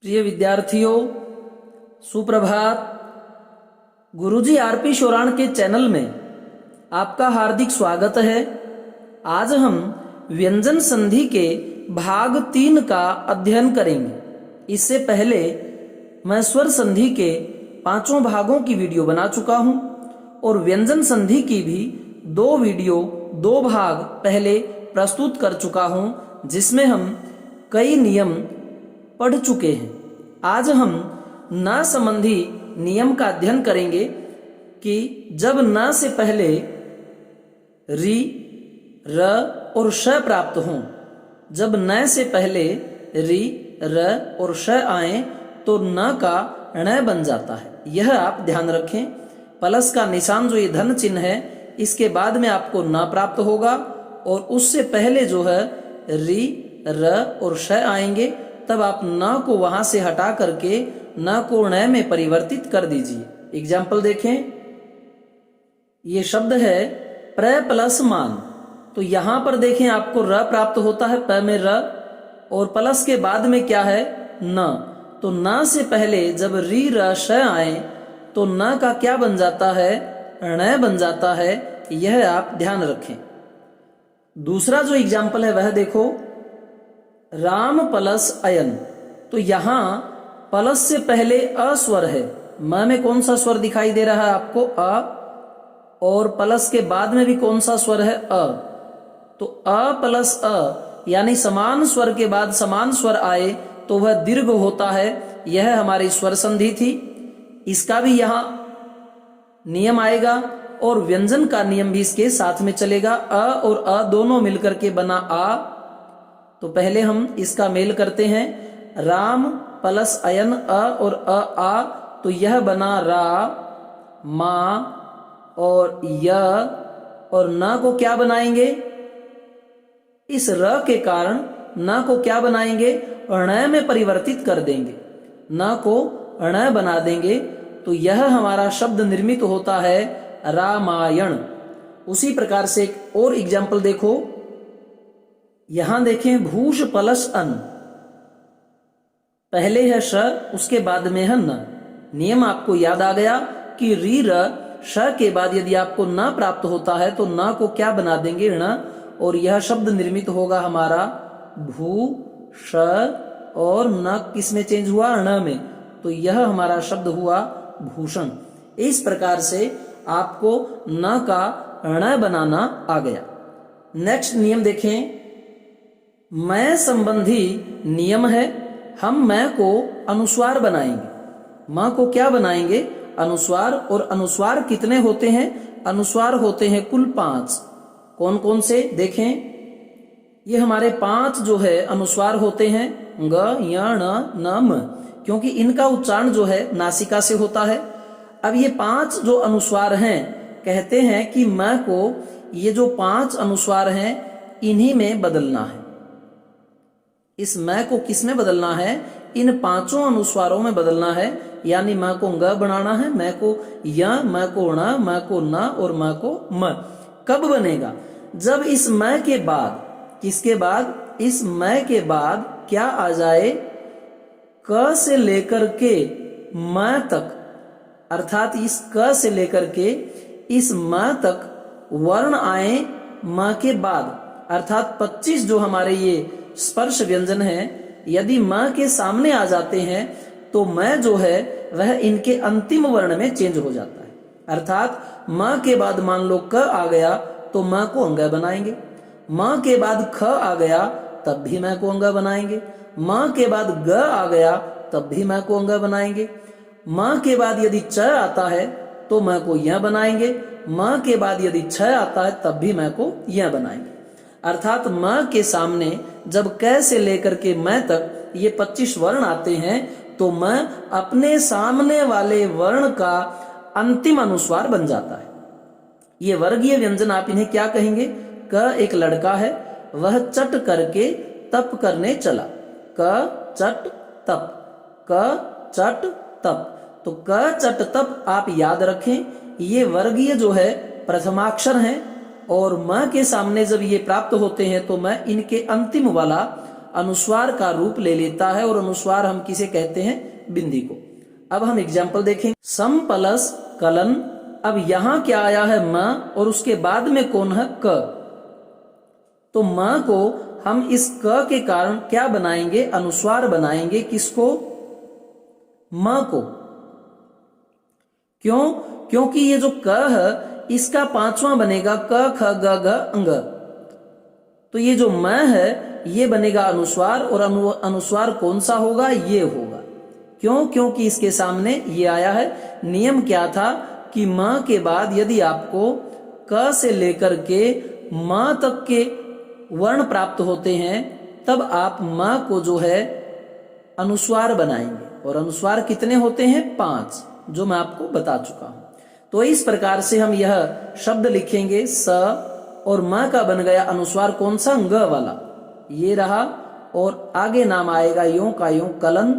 प्रिय विद्यार्थियों, सुप्रभात। गुरुजी आरपी शोराण के चैनल में आपका हार्दिक स्वागत है। आज हम व्यंजन संधि के भाग 3 का अध्ययन करेंगे। इससे पहले मैं स्वर संधि के 5 भागों की वीडियो बना चुका हूं और व्यंजन संधि की भी 2 भाग पहले प्रस्तुत कर चुका हूं, जिसमें हम कई नियम पढ़ चुके हैं। आज हम न संबंधी नियम का अध्ययन करेंगे कि जब न से पहले रि, र और श प्राप्त हों, जब न से पहले रि, र और श आए तो न का ण बन जाता है। यह आप ध्यान रखें। प्लस का निशान जो ये धन चिन्ह है, इसके बाद में आपको न प्राप्त होगा और उससे पहले जो है रि, र और श आएंगे, तब आप न को वहां से हटा करके न को ण में परिवर्तित कर दीजिए। एग्जाम्पल देखें। ये शब्द है प्र प्लस मान। तो यहां पर देखें आपको र प्राप्त होता है, प में र, और प्लस के बाद में क्या है न। तो न से पहले जब रि, र, श आए तो न का क्या बन जाता है, ण बन जाता है। यह आप ध्यान रखें। दूसरा जो एग्जाम्पल है वह देखो, राम प्लस अयन। तो यहां प्लस से पहले अ स्वर है। म में कौन सा स्वर दिखाई दे रहा है आपको, अ, और प्लस के बाद में भी कौन सा स्वर है, अ। तो अ प्लस अ यानी समान स्वर के बाद समान स्वर आए तो वह दीर्घ होता है। यह हमारी स्वर संधि थी। इसका भी यहां नियम आएगा और व्यंजन का नियम भी इसके साथ में चलेगा। अ और अ दोनों मिलकर के बना आ। तो पहले हम इसका मेल करते हैं। राम प्लस अयन अ और अ आ, तो यह बना रा, मा और य, और न को क्या बनाएंगे, इस र के कारण न को क्या बनाएंगे, ण में परिवर्तित कर देंगे, न को ण बना देंगे। तो यह हमारा शब्द निर्मित होता है रामायण। उसी प्रकार से एक और एग्जाम्पल देखो। यहां देखें, भूष प्लस अन। पहले है श, उसके बाद में है न। नियम आपको याद आ गया कि री, र, श के बाद यदि आपको न प्राप्त होता है तो न को क्या बना देंगे, ण, और यह शब्द निर्मित होगा हमारा भू, ष, और न किस में चेंज हुआ, ण में। तो यह हमारा शब्द हुआ भूषण। इस प्रकार से आपको न का ण बनाना आ गया। नेक्स्ट नियम देखें। मैं संबंधी नियम है। हम मैं को अनुस्वार बनाएंगे। मां को क्या बनाएंगे, अनुस्वार। और अनुस्वार कितने होते हैं, अनुस्वार होते हैं कुल 5। कौन कौन से देखें। ये हमारे 5 जो है अनुस्वार होते हैं, ग, य, ण, न, म, क्योंकि इनका उच्चारण जो है नासिका से होता है। अब ये 5 जो अनुस्वार हैं, कहते हैं कि मैं को ये जो 5 अनुस्वार हैं इन्हीं में बदलना है। इस मैं को किस में बदलना है, इन 5 अनुस्वारों में बदलना है। यानी मैं को ग बनाना है, मैं को य, मैं को ण, मैं को न और मैं को म। कब बनेगा, जब इस मैं के बाद, किसके बाद, इस मैं के बाद क्या आ जाए, क से लेकर के म तक, अर्थात इस क से लेकर के इस म तक वर्ण आए म के बाद। अर्थात 25 जो हमारे ये स्पर्श व्यंजन है, यदि म के सामने आ जाते हैं तो मैं जो है वह इनके अंतिम वर्ण में चेंज हो जाता है। अर्थात म के बाद मान लो क आ गया तो म को अंग बनाएंगे। म के बाद ख आ गया तब भी मैं को अंग बनाएंगे। म के बाद ग आ गया तब भी मैं को अंग बनाएंगे। म के बाद यदि च आता है तो मैं को यह बनाएंगे। म के बाद यदि छ आता है तब भी मैं को यह बनाएंगे। अर्थात म के सामने जब क से लेकर के मैं तक ये 25 वर्ण आते हैं तो मैं अपने सामने वाले वर्ण का अंतिम अनुस्वार बन जाता है। ये वर्गीय व्यंजन आप इन्हें क्या कहेंगे। क एक लड़का है, वह चट करके तप करने चला। क चट तप, क चट तप। तो क चट तप आप याद रखें, ये वर्गीय जो है प्रथमाक्षर हैं और म के सामने जब ये प्राप्त होते हैं तो मैं इनके अंतिम वाला अनुस्वार का रूप ले लेता है, और अनुस्वार हम किसे कहते हैं? बिंदी को। अब हम एग्जाम्पल देखें। सम प्लस कलन। अब यहां क्या आया है? म, और उसके बाद में कौन है? क। तो म को हम इस क के कारण क्या बनाएंगे? अनुस्वार बनाएंगे। किसको? म को। क्यों? क्योंकि ये जो क है इसका पांचवां बनेगा क ख ग घ अंग। तो ये जो म है ये बनेगा अनुस्वार, और अनुस्वार कौन सा होगा? ये होगा। क्यों? क्योंकि इसके सामने ये आया है। नियम क्या था कि म के बाद यदि आपको क से लेकर के म तक के वर्ण प्राप्त होते हैं तब आप म को जो है अनुस्वार बनाएंगे, और अनुस्वार कितने होते हैं? 5, जो मैं आपको बता चुका हूं। तो इस प्रकार से हम यह शब्द लिखेंगे। स और म का बन गया अनुस्वार कौन सा? ग वाला, ये रहा। और आगे नाम आएगा यों का यों कलन।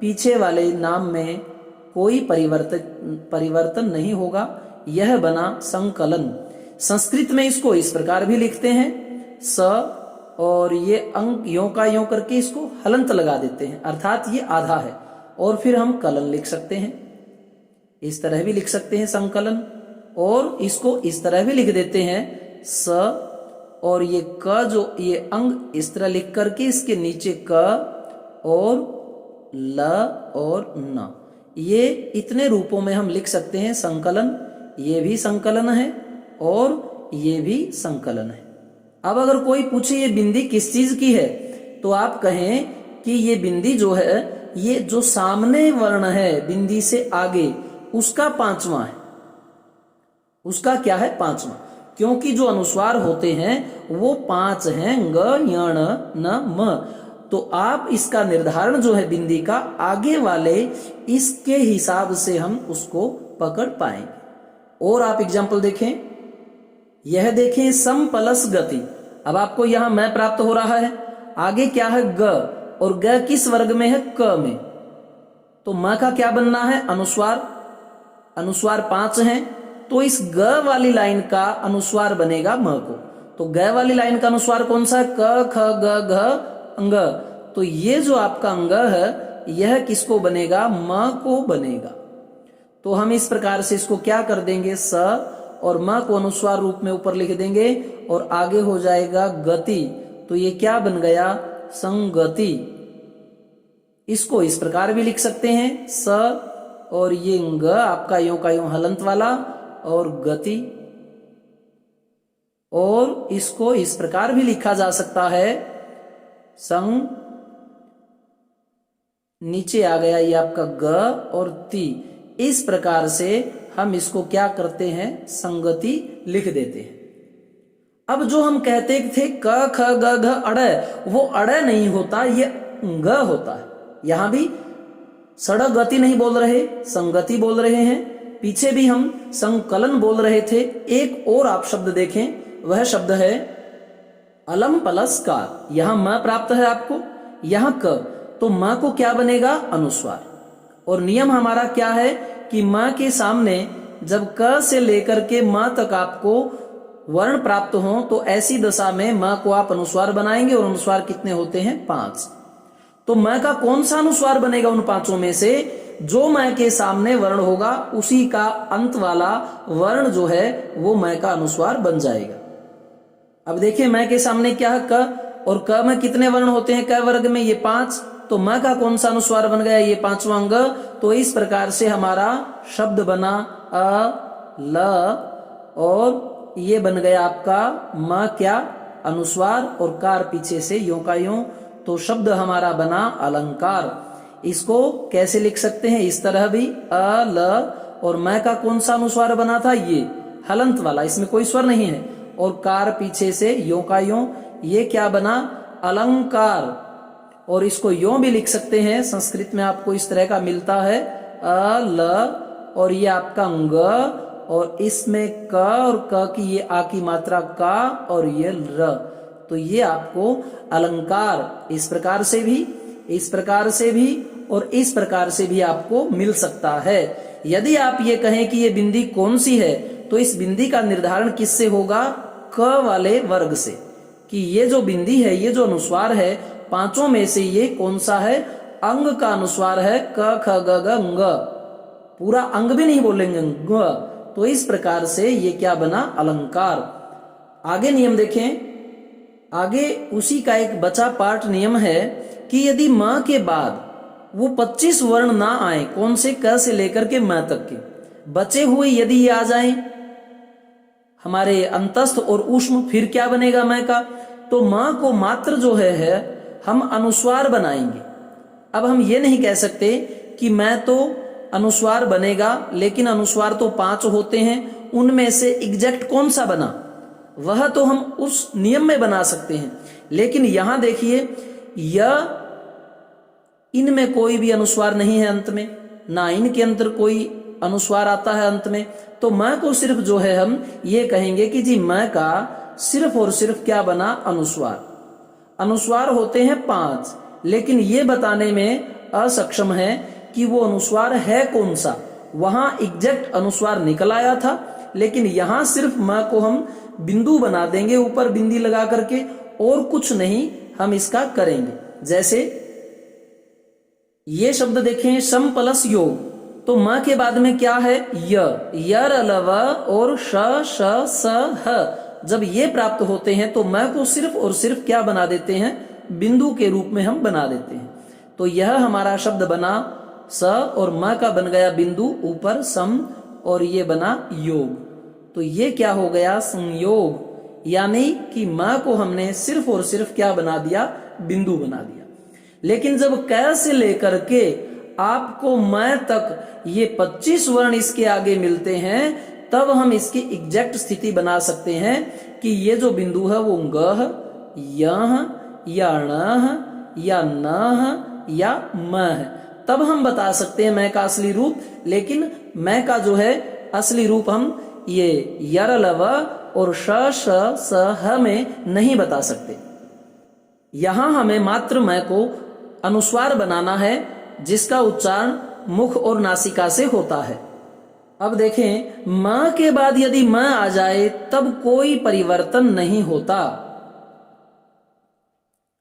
पीछे वाले नाम में कोई परिवर्तन नहीं होगा, यह बना संकलन। संस्कृत में इसको इस प्रकार भी लिखते हैं, स, और ये अंक यों का यों करके इसको हलंत लगा देते हैं, अर्थात ये आधा है, और फिर हम कलन लिख सकते हैं। इस तरह भी लिख सकते हैं संकलन, और इसको इस तरह भी लिख देते हैं स, और ये क जो ये अंग इस तरह लिख करके इसके नीचे क और ल और न, ये इतने रूपों में हम लिख सकते हैं संकलन। ये भी संकलन है और ये भी संकलन है। अब अगर कोई पूछे ये बिंदी किस चीज की है, तो आप कहें कि ये बिंदी जो है ये जो सामने वर्ण है बिंदी से आगे उसका पांचवा है। उसका क्या है? पांचवा। क्योंकि जो अनुस्वार होते हैं वो 5 हैं, ग, यण, न, म। तो आप इसका निर्धारण जो है बिंदी का आगे वाले इसके हिसाब से हम उसको पकड़ पाएंगे। और आप एग्जाम्पल देखें। यह देखें सम प्लस गति। अब आपको यहां मैं प्राप्त हो रहा है, आगे क्या है? ग, और ग किस वर्ग में है? क में। तो म का क्या बनना है? अनुस्वार। अनुस्वार 5 हैं, तो इस ग वाली लाइन का अनुस्वार बनेगा म को। तो ग वाली लाइन का अनुस्वार कौन सा है? क ख ग घ अंग। तो ये जो आपका अंग है यह किसको बनेगा? म को बनेगा। तो हम इस प्रकार से इसको क्या कर देंगे? स और म को अनुस्वार रूप में ऊपर लिख देंगे, और आगे हो जाएगा गति। तो ये क्या बन गया? संगति। इसको इस प्रकार भी लिख सकते हैं, स और ये ग आपका यों का यों हलंत वाला, और गति। और इसको इस प्रकार भी लिखा जा सकता है, संग, नीचे आ गया ये आपका ग और ती। इस प्रकार से हम इसको क्या करते हैं? संगति लिख देते हैं। अब जो हम कहते थे क ख ग घ अड़, वो अड़ नहीं होता, ये ग होता है। यहां भी सड़ गति नहीं बोल रहे, संगति बोल रहे हैं। पीछे भी हम संकलन बोल रहे थे। एक और आप शब्द देखें, वह शब्द है अलम प्लस कार। यहां म प्राप्त है आपको, यहां क, तो म को क्या बनेगा? अनुस्वार। और नियम हमारा क्या है कि म के सामने जब क से लेकर के म तक आपको वर्ण प्राप्त हो तो ऐसी दशा में म को आप अनुस्वार बनाएंगे, और अनुस्वार कितने होते हैं? 5। तो म का कौन सा अनुस्वार बनेगा उन 5 में से? जो म के सामने वर्ण होगा उसी का अंत वाला वर्ण जो है वो म का अनुस्वार बन जाएगा। अब देखिए म के सामने क्या है? क, और क में कितने वर्ण होते हैं क वर्ग में? ये 5। तो म का कौन सा अनुस्वार बन गया? ये 5वां अंग। तो इस प्रकार से हमारा शब्द बना अ, ल, और ये बन गया आपका म क्या? अनुस्वार, और कार पीछे से यों का यों। तो शब्द हमारा बना अलंकार। इसको कैसे लिख सकते हैं? इस तरह भी अ, ल, और मैं का कौन सा अनुस्वार बना था? ये हलंत वाला, इसमें कोई स्वर नहीं है, और कार पीछे से यों का यों। ये क्या बना? अलंकार। और इसको यों भी लिख सकते हैं, संस्कृत में आपको इस तरह का मिलता है अ, ल, और ये आपका अंग, और इसमें क और क की ये आ की मात्रा का, और ये र। तो ये आपको अलंकार इस प्रकार से भी, इस प्रकार से भी, और इस प्रकार से भी आपको मिल सकता है। यदि आप ये कहें कि ये बिंदी कौन सी है, तो इस बिंदी का निर्धारण किससे होगा? क वाले वर्ग से, कि ये जो बिंदी है, ये जो अनुस्वार है पांचों में से ये कौन सा है? अंग का अनुस्वार है, क ख ग घ ङ। पूरा अंग भी नहीं बोलेंगे, ग। तो इस प्रकार से ये क्या बना? अलंकार। आगे नियम देखें। आगे उसी का एक बचा पार्ट नियम है कि यदि म के बाद वो 25 वर्ण ना आए, कौन से? क से लेकर के म तक के बचे हुए यदि ये आ जाए हमारे अंतस्थ और ऊष्म, फिर क्या बनेगा म का? तो म को मात्र जो है हम अनुस्वार बनाएंगे। अब हम ये नहीं कह सकते कि मैं तो अनुस्वार बनेगा, लेकिन अनुस्वार तो 5 होते हैं, उनमें से एग्जैक्ट कौन सा बना, वह तो हम उस नियम में बना सकते हैं। लेकिन यहां देखिए, यह इनमें कोई भी अनुस्वार नहीं है अंत में, ना इनके अंदर कोई अनुस्वार आता है अंत में। तो मैं को सिर्फ जो है हम ये कहेंगे कि जी मैं का सिर्फ और सिर्फ क्या बना? अनुस्वार। अनुस्वार होते हैं 5, लेकिन ये बताने में असक्षम है कि वो अनुस्वार है कौन सा। वहां एग्जैक्ट अनुस्वार निकल आया था, लेकिन यहां सिर्फ म को हम बिंदु बना देंगे ऊपर बिंदी लगा करके, और कुछ नहीं हम इसका करेंगे। जैसे ये शब्द देखें, सम प्लस योग, तो म के बाद में क्या है? यर अलव और श स ह। जब ये प्राप्त होते हैं तो म को सिर्फ और सिर्फ क्या बना देते हैं? बिंदु के रूप में हम बना देते हैं। तो यह हमारा शब्द बना स, और म का बन गया बिंदु ऊपर सम, और ये बना योग। तो ये क्या हो गया? संयोग। यानी कि म को हमने सिर्फ और सिर्फ क्या बना दिया? बिंदु बना दिया। लेकिन जब क से लेकर के आपको मैं तक ये 25 वर्ण इसके आगे मिलते हैं, तब हम इसकी एग्जैक्ट स्थिति बना सकते हैं कि ये जो बिंदु है वो गह, यह या ण या न या म है। तब हम बता सकते हैं मैं का असली रूप। लेकिन मैं का जो है असली रूप हम ये यर लव और श स ह में नहीं बता सकते। यहां हमें मात्र मैं को अनुस्वार बनाना है, जिसका उच्चारण मुख और नासिका से होता है। अब देखें, म के बाद यदि म आ जाए तब कोई परिवर्तन नहीं होता।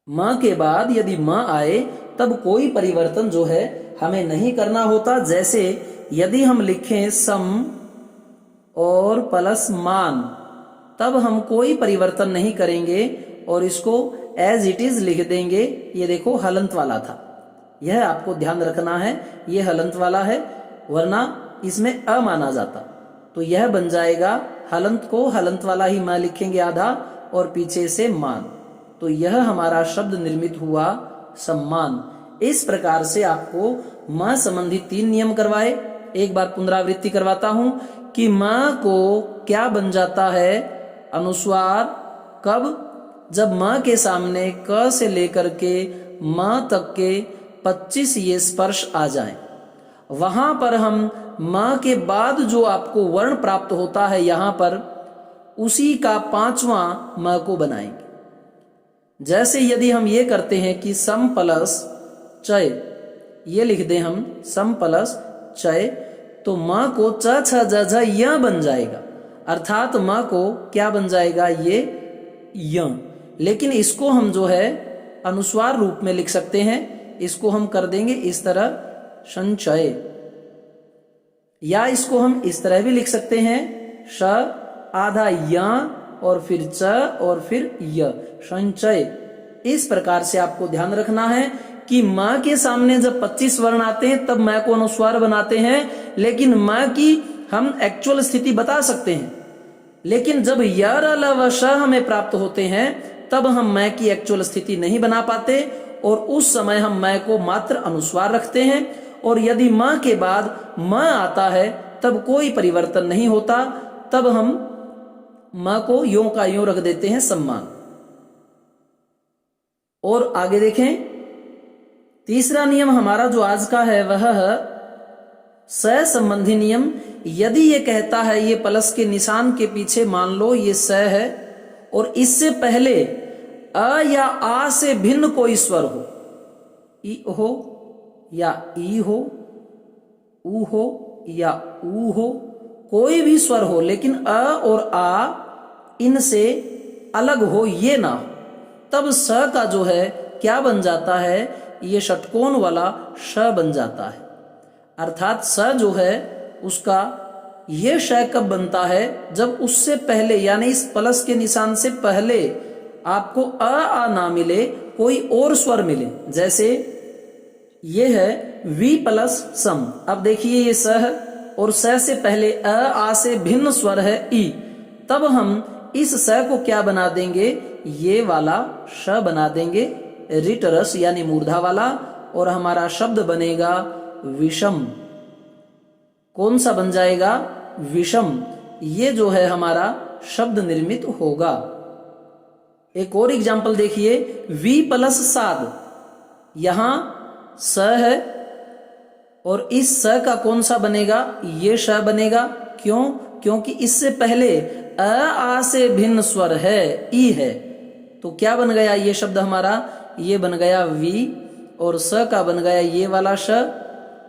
म के बाद यदि म आए तब कोई परिवर्तन जो है हमें नहीं करना होता। जैसे यदि हम लिखें सम और प्लस मान, तब हम कोई परिवर्तन नहीं करेंगे और इसको एज इट इज लिख देंगे। ये देखो हलंत वाला था, यह आपको ध्यान रखना है, ये हलंत वाला है, वरना इसमें अ माना जाता। तो यह बन जाएगा, हलंत को हलंत वाला ही मैं लिखेंगे आधा, और पीछे से मान। तो यह हमारा शब्द निर्मित हुआ सम्मान। इस प्रकार से आपको म संबंधी 3 नियम करवाए। एक बार पुनरावृत्ति करवाता हूं कि म को क्या बन जाता है? अनुस्वार। कब? जब म के सामने क से लेकर के म तक के 25 ये स्पर्श आ जाएं। वहां पर हम म के बाद जो आपको वर्ण प्राप्त होता है यहां पर, उसी का 5वां म को बनाएंगे। जैसे यदि हम ये करते हैं कि सम प्लस चय, ये लिख दें हम सम प्लस चय, तो म को च छ ज झ य बन जाएगा। अर्थात म को क्या बन जाएगा? ये य। लेकिन इसको हम जो है अनुस्वार रूप में लिख सकते हैं। इसको हम कर देंगे इस तरह संचय, या इसको हम इस तरह भी लिख सकते हैं, श आधा य और फिर च और फिर य, संचय। इस प्रकार से आपको ध्यान रखना है कि म के सामने जब 25 वर्ण आते हैं तब म को अनुस्वार बनाते हैं, लेकिन म की हम एक्चुअल स्थिति बता सकते हैं। लेकिन जब यर ल व श हमें प्राप्त होते हैं तब हम मैं की एक्चुअल स्थिति नहीं बना पाते, और उस समय हम मैं को मात्र अनुस्वार रखते हैं। और यदि म के बाद म आता है तब कोई परिवर्तन नहीं होता, तब हम म को यों का यों रख देते हैं सम्मान। और आगे देखें, तीसरा नियम हमारा जो आज का है वह है स संबंधी नियम। यदि ये कहता है ये प्लस के निशान के पीछे मान लो ये स है, और इससे पहले अ या आ से भिन्न कोई स्वर हो, ई हो या ई हो, ऊ हो या ऊ हो, कोई भी स्वर हो, लेकिन अ और आ इनसे अलग हो, ये ना हो, तब स का जो है क्या बन जाता है, ये षटकोण वाला श बन जाता है। अर्थात स जो है उसका ये श कब बनता है, जब उससे पहले यानी इस प्लस के निशान से पहले आपको आ ना मिले, कोई और स्वर मिले। जैसे ये है वी प्लस सम। अब देखिए ये स है और स से पहले आ से भिन्न स्वर है ई, तब हम इस स को क्या बना देंगे, ये वाला श बना देंगे रिटरस यानी मूर्धा वाला, और हमारा शब्द बनेगा विषम। कौन सा बन जाएगा, विषम। ये जो है हमारा शब्द निर्मित होगा। एक और एग्जाम्पल देखिए, वी प्लस साद। यहां स है और इस स का कौन सा बनेगा, ये श बनेगा। क्यों, क्योंकि इससे पहले आ से भिन्न स्वर है, ई है। तो क्या बन गया ये शब्द हमारा, ये बन गया वी, और स का बन गया ये वाला श,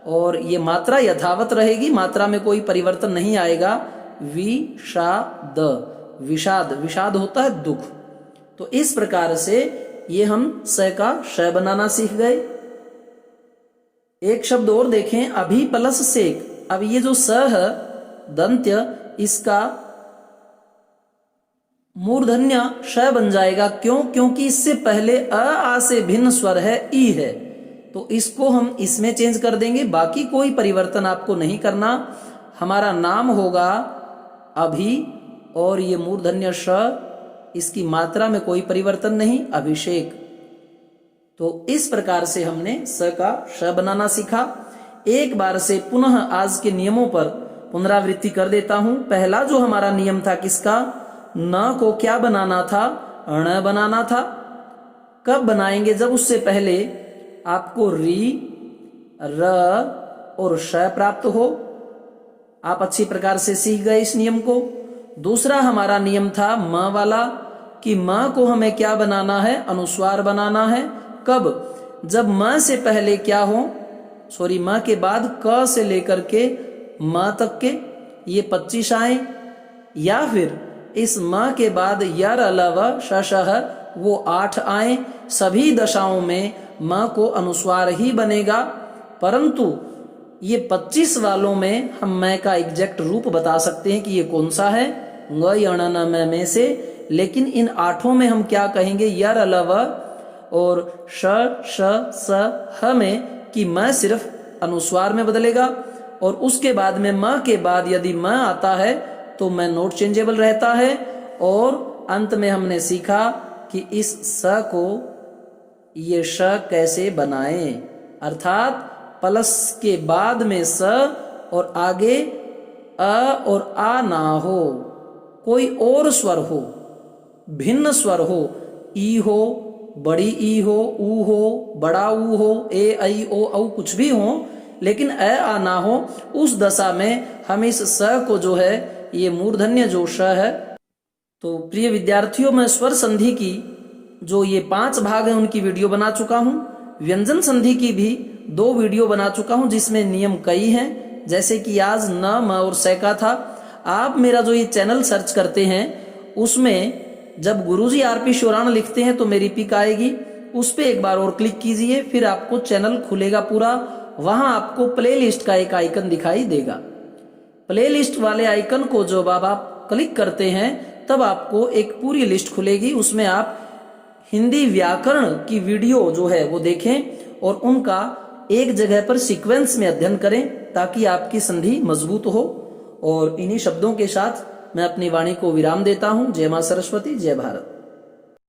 और ये मात्रा यथावत रहेगी, मात्रा में कोई परिवर्तन नहीं आएगा। विषाद, विषाद, विषाद होता है दुख। तो इस प्रकार से ये हम स का श बनाना सीख गए। एक शब्द और देखें, अभी प्लस सेक। अब ये जो स है दंत्य, इसका मूर्धन्य श बन जाएगा। क्यों, क्योंकि इससे पहले आ से भिन्न स्वर है, ई है। तो इसको हम इसमें चेंज कर देंगे, बाकी कोई परिवर्तन आपको नहीं करना। हमारा नाम होगा अभी, और ये मूर्धन्य श, इसकी मात्रा में कोई परिवर्तन नहीं, अभिषेक। तो इस प्रकार से हमने स का श बनाना सीखा। एक बार से पुनः आज के नियमों पर पुनरावृत्ति कर देता हूं। पहला जो हमारा नियम था किसका, न को क्या बनाना था, ण बनाना था। कब बनाएंगे, जब उससे पहले आपको री, र और श प्राप्त हो। आप अच्छी प्रकार से सीख गए इस नियम को। दूसरा हमारा नियम था म वाला, कि म को हमें क्या बनाना है, अनुस्वार बनाना है। कब, जब म से पहले क्या हो, सॉरी म के बाद क से लेकर के म तक के ये 25 आए, या फिर इस म के बाद यर अलावा शशह वो 8 आए। सभी दशाओं में म को अनुस्वार ही बनेगा, परंतु ये 25 वालों में हम मैं का एग्जैक्ट रूप बता सकते हैं कि ये कौन सा है, ङ यण न म में से। लेकिन इन 8 में हम क्या कहेंगे, यर अलावा और श श स ह में कि म सिर्फ अनुस्वार में बदलेगा, और उसके बाद में म के बाद यदि म आता है तो मैं नोट चेंजेबल रहता है। और अंत में हमने सीखा कि इस स को ये श कैसे बनाएं, अर्थात प्लस के बाद में स और आगे अ और आ ना हो, कोई और स्वर हो, भिन्न स्वर हो, ई हो, बड़ी ई हो, ऊ हो, बड़ा ऊ हो, ए ऐ ओ औ कुछ भी हो, लेकिन अ आ ना हो। उस दशा में हम इस स को जो है, ये मूर्धन्य जो श है। तो प्रिय विद्यार्थियों, मैं स्वर संधि की जो ये 5 भाग हैं उनकी वीडियो बना चुका हूं। व्यंजन संधि की भी 2 वीडियो बना चुका हूं, जिसमें नियम कई हैं, जैसे कि आज न, म और स का था। आप मेरा जो ये चैनल सर्च करते हैं, उसमें जब गुरुजी आरपी शोराण लिखते हैं तो मेरी पिक आएगी, उस पे एक बार और क्लिक कीजिए, फिर आपको चैनल खुलेगा पूरा। वहां आपको प्ले लिस्ट का एक आइकन दिखाई देगा। प्ले लिस्ट वाले आइकन को जब आप क्लिक करते हैं, तब आपको एक पूरी लिस्ट खुलेगी। उसमें आप हिंदी व्याकरण की वीडियो जो है वो देखें और उनका एक जगह पर सीक्वेंस में अध्ययन करें, ताकि आपकी संधि मजबूत हो। और इन्हीं शब्दों के साथ मैं अपनी वाणी को विराम देता हूं। जय मां सरस्वती, जय भारत।